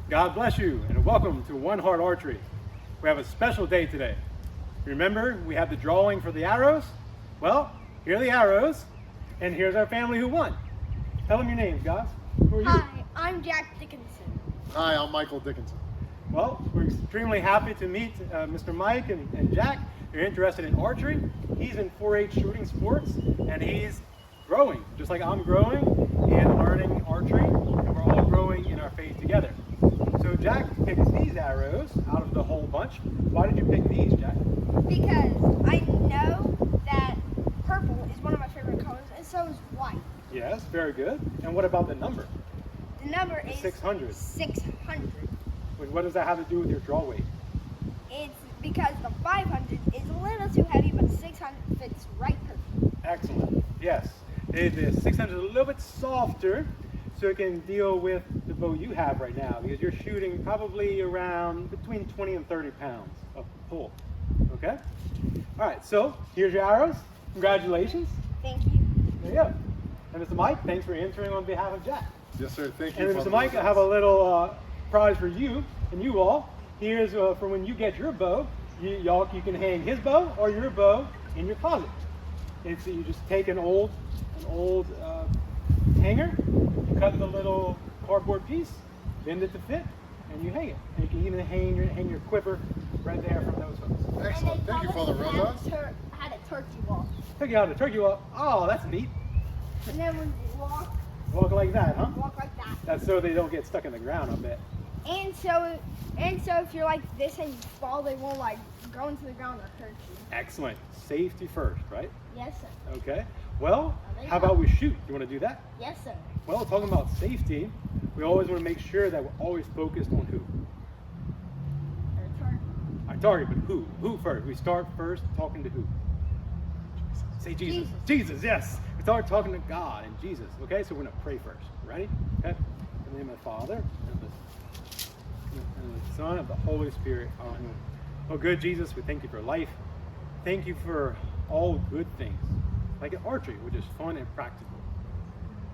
God bless you and welcome to One Heart Archery. We have a special day today. Remember, we have the drawing for the arrows? Well, here are the arrows, and here's our family who won. Tell them your names, guys. Who are you? Hi, I'm Jack Dickinson. Hi, I'm Michael Dickinson. Well, we're extremely happy to meet Mr. Mike and Jack. You're interested in archery. He's in 4-H shooting sports, and he's growing, just like I'm growing and learning archery, and we're all growing in our faith together. So Jack picked these arrows out of the whole bunch. Why did you pick these, Jack? Because I know that purple is one of my favorite colors, and so is white. Yes, very good. And what about the number? The number is 600. 600. What does that have to do with your draw weight? It's because the 500 is a little too heavy, but 600 fits right perfect. Excellent. Yes. The 600 is a little bit softer, so it can deal with the bow you have right now, because you're shooting probably around between 20 and 30 pounds of pull. Okay? All right, so here's your arrows. Congratulations. Thank you. There you go. And Mr. Mike, thanks for answering on behalf of Jack. Yes, sir. Thank you. And Mr. Mike, I have a little prize for you and you all. Here's for when you get your bow. You can hang his bow or your bow in your closet. You just take an old hanger, you cut the little cardboard piece, bend it to fit, and you hang it. And you can even hang your quiver right there from those hooks. Excellent. Thank you, Father Rosa. Had a turkey walk. Took you out of the turkey walk. Oh, that's neat. And then when you Walk like that, huh? walk like that. That's so they don't get stuck in the ground, I bet. And so if you're like this and you fall, they won't like go into the ground or hurt you. Excellent. Safety first, right? Yes, sir. Okay. Well, there you how go. about we shoot? You want to do that? Yes, sir. Well, talking about safety, we always want to make sure that we're always focused on who? Our target, but who? Who first? We start first talking to who? Say Jesus. Jesus, yes. We start talking to God and Jesus. Okay, so we're going to pray first. Ready? Okay. In the name of the Father, and the Son, and the Holy Spirit. Amen. Oh, good Jesus, we thank you for life. Thank you for all good things, like an archery, which is fun and practical.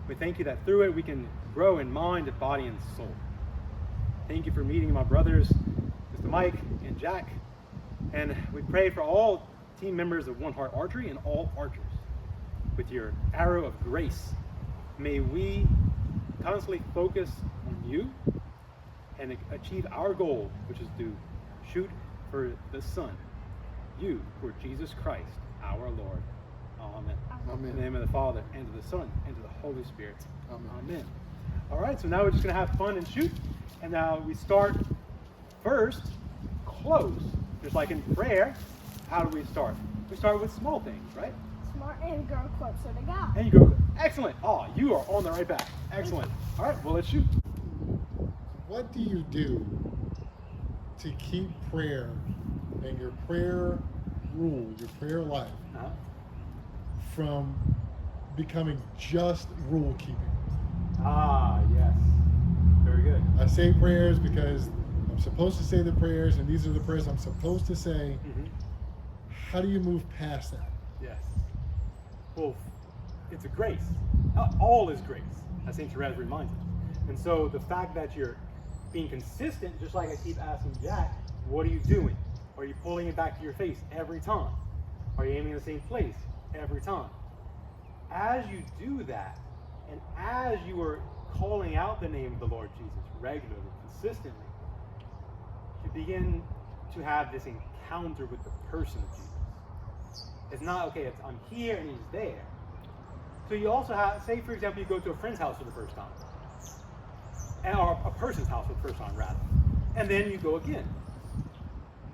We thank you that through it we can grow in mind, body, and soul. Thank you for meeting my brothers, Mr. Mike and Jack. And we pray for all team members of One Heart Archery and all archers. With your arrow of grace, may we constantly focus on you and achieve our goal, which is to shoot for the Son, you, for Jesus Christ, our Lord. Amen. Amen. In the name of the Father, and to the Son, and to the Holy Spirit. Amen. Amen. All right, so now we're just going to have fun and shoot. And now we start first close. Just like in prayer, how do we start? We start with small things, right? Smart and go closer to God. And you go, excellent. Oh, you are on the right path. Excellent. All right, well, let's shoot. What do you do to keep prayer and your prayer rule, your prayer life, Uh-huh. from becoming just rule keeping? Ah, yes. Very good. I say prayers because I'm supposed to say the prayers, and these are the prayers I'm supposed to say. Mm-hmm. How do you move past that? Yes. Well, it's a grace. All is grace, as St. Therese reminds us. And so the fact that you're being consistent, just like I keep asking Jack, what are you doing? Are you pulling it back to your face every time? Are you aiming in the same place every time? As you do that, and as you are calling out the name of the Lord Jesus regularly, consistently, you begin to have this encounter with the person of Jesus. It's not, okay, I'm here and he's there. So you also have, say for example, you go to a friend's house for the first time. Or a person's house for the first time, rather. And then you go again.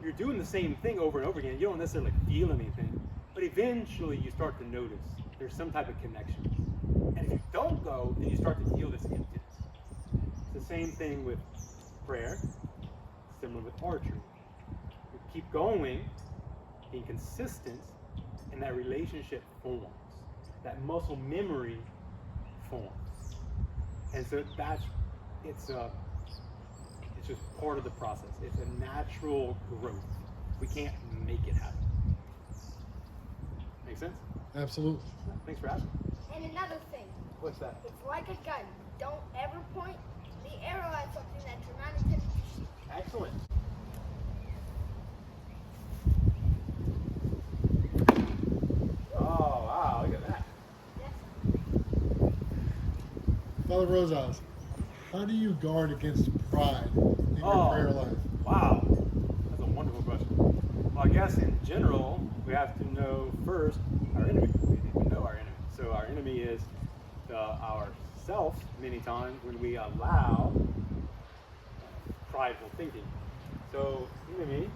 You're doing the same thing over and over again. You don't necessarily feel anything. But eventually you start to notice there's some type of connection. And if you don't go, then you start to feel this emptiness. It's the same thing with prayer, similar with archery. You keep going, being consistent, and that relationship forms. That muscle memory forms. And so it's just part of the process. It's a natural growth. We can't make it happen. Make sense? Absolutely. Thanks for asking. And another thing, What's that? it's like a gun. Don't ever point the arrow at something that you're not intending Father Rosas, how do you guard against pride in your prayer life? Wow, that's a wonderful question. Well, I guess in general, we have to know first our enemy. We need to know our enemy. So our enemy is ourself many times when we allow prideful thinking. So enemy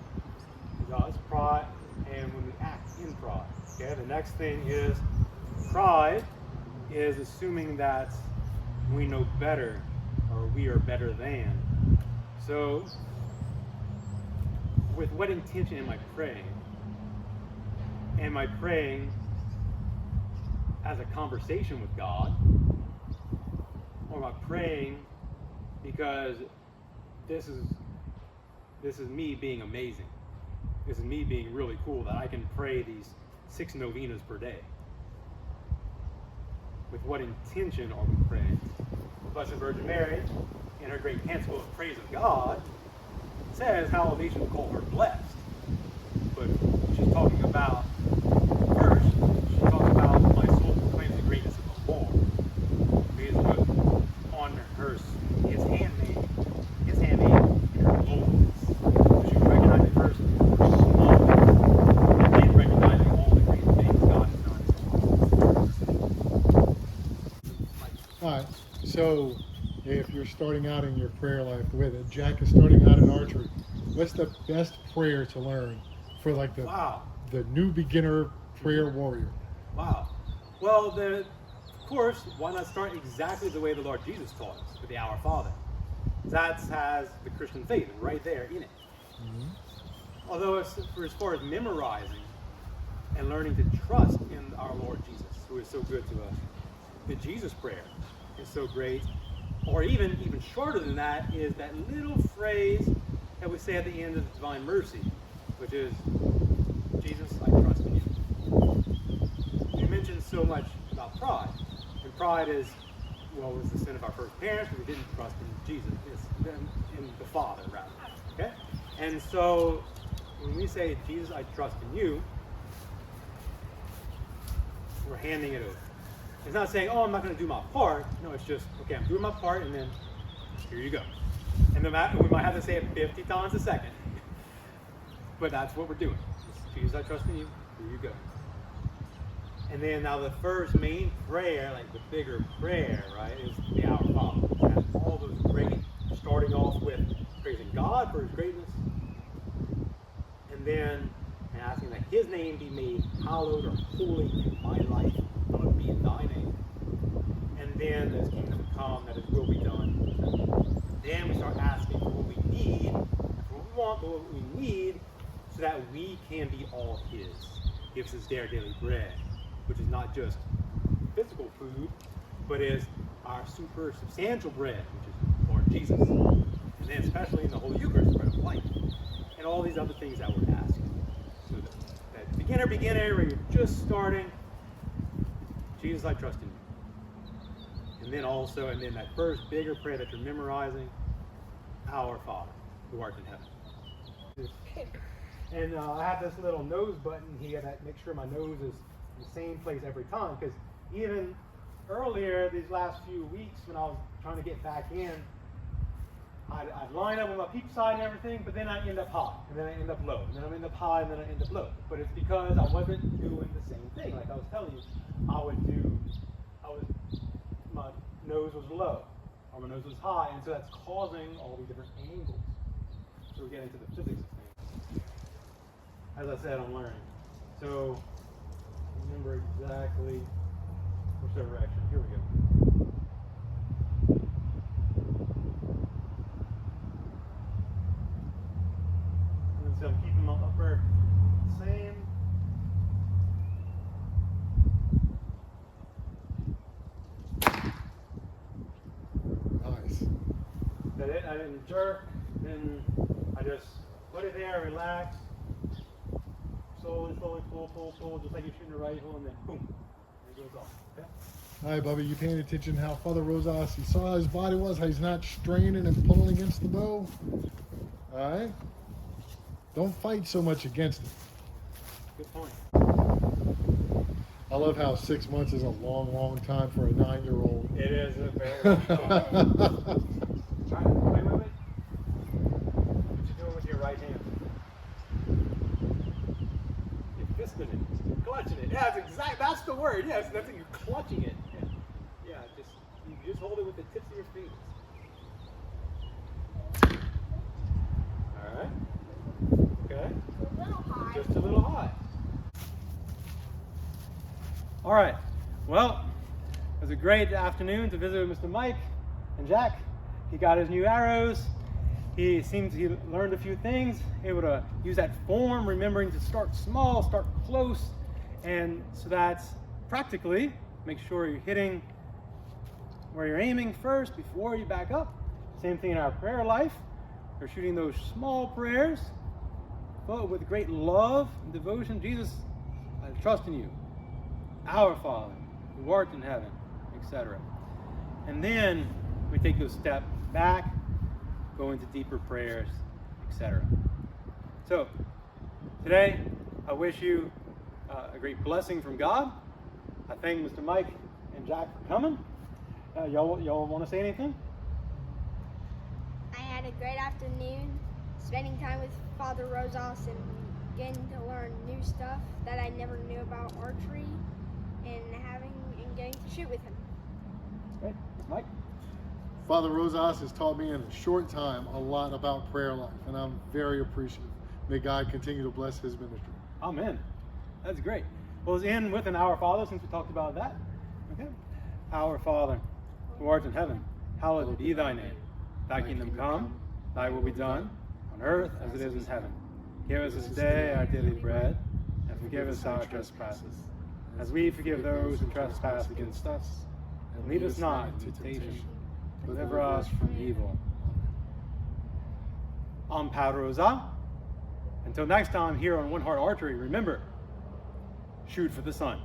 is us, pride, and when we act in pride. Okay, the next thing is pride is assuming that we know better or we are better than. So with what intention am I praying? Am I praying as a conversation with God? Or am I praying because this is me being amazing? This is me being really cool that I can pray these 6 novenas per day. With what intention are we praying? Blessed Virgin Mary, in her great canticle of praise of God, says how all nations call her blessed. But she's talking about, first, she's talking about my soul proclaims the greatness of the Lord. Because on her, his handmaid in her lowliness. So she recognizes first her small, and then recognizing all the great things God has done. All right. So, if you're starting out in your prayer life with it, Jack is starting out in archery. What's the best prayer to learn for like the new beginner prayer warrior? Wow. Well, of course, why not start exactly the way the Lord Jesus taught us, with the Our Father? That has the Christian faith right there in it. Mm-hmm. Although as far as memorizing and learning to trust in our Lord Jesus, who is so good to us, the Jesus prayer is so great. Or even shorter than that is that little phrase that we say at the end of the Divine Mercy, which is, Jesus, I trust in you. You mentioned so much about pride. And pride is, well, was the sin of our first parents, but we didn't trust in Jesus, in the Father, rather. Okay? And so, when we say, Jesus, I trust in you, we're handing it over. It's not saying, oh, I'm not going to do my part. No, it's just, okay, I'm doing my part, and then here you go. And we might have to say it 50 times a second. But that's what we're doing. Jesus, I trust in you. Here you go. And then now the first main prayer, like the bigger prayer, right, is the Our Father. It has all those great, starting off with praising God for his greatness, and then asking that his name be made hallowed or holy in my life, hallowed be in thy name. And then his kingdom come, that his will be done. Then we start asking for what we need, not for what we want, but what we need, so that we can be all his. Gives us their daily bread, which is not just physical food, but is our super substantial bread, which is Lord Jesus. And then especially in the Holy Eucharist, bread of life. And all these other things that we're asking. So that beginner, where you're just starting, Jesus, I trust in you. And then that first bigger prayer that you're memorizing, Our Father, who art in heaven. And I have this little nose button here that makes sure my nose is in the same place every time, because even earlier, these last few weeks, when I was trying to get back in, I'd line up with my peep side and everything, but then I end up high, and then I end up low, and then I end up high, and then I end up low. But it's because I wasn't doing the same thing. Like I was telling you, my nose was low, or my nose was high, and so that's causing all these different angles. So we get into the physics of things. As I said, I'm learning. So remember exactly which direction. Here we go. And so I'm keeping my upper same. Nice. That it? I didn't jerk. Then I just put it there, relax. Slowly, pull, just like you're shooting a rifle, and then boom, there it goes off. Okay? All right, Bubba, you paying attention how Father Rosas, he saw how his body was, how he's not straining and pulling against the bow? All right? Don't fight so much against it. Good point. I love how 6 months is a long, long time for a 9-year-old. It is a very long time. All right, wait. What you doing with your right hand? You're fisting it, clutching it. Yeah, that's the word. Yes, that's it. You're clutching it. Yeah, you just hold it with the tips of your fingers. All right. Okay. A little high. Just a little high. All right. Well, it was a great afternoon to visit with Mr. Mike and Jack. He got his new arrows. He learned a few things, able to use that form, remembering to start small, start close, and so that practically make sure you're hitting where you're aiming first before you back up. Same thing in our prayer life. We're shooting those small prayers, but with great love and devotion. Jesus, I trust in you. Our Father, who art in heaven, etc. And then we take those steps back, go into deeper prayers, etc. So, today, I wish you a great blessing from God. I thank Mr. Mike and Jack for coming. Y'all want to say anything? I had a great afternoon spending time with Father Rosas and getting to learn new stuff that I never knew about archery and getting to shoot with him. Great. Mike? Father Rosas has taught me in a short time a lot about prayer life, and I'm very appreciative. May God continue to bless his ministry. Amen. That's great. Well, let's end with an Our Father since we talked about that. Okay. Our Father, who art in heaven, hallowed be thy name. Thy kingdom come, thy will be done, on earth as it is in heaven. Give us this day our daily bread, and forgive us our trespasses, as we forgive those who trespass against us. And lead us not into temptation, but deliver us from evil. I'm Padre Rosa. Until next time here on One Heart Archery, remember, shoot for the sun.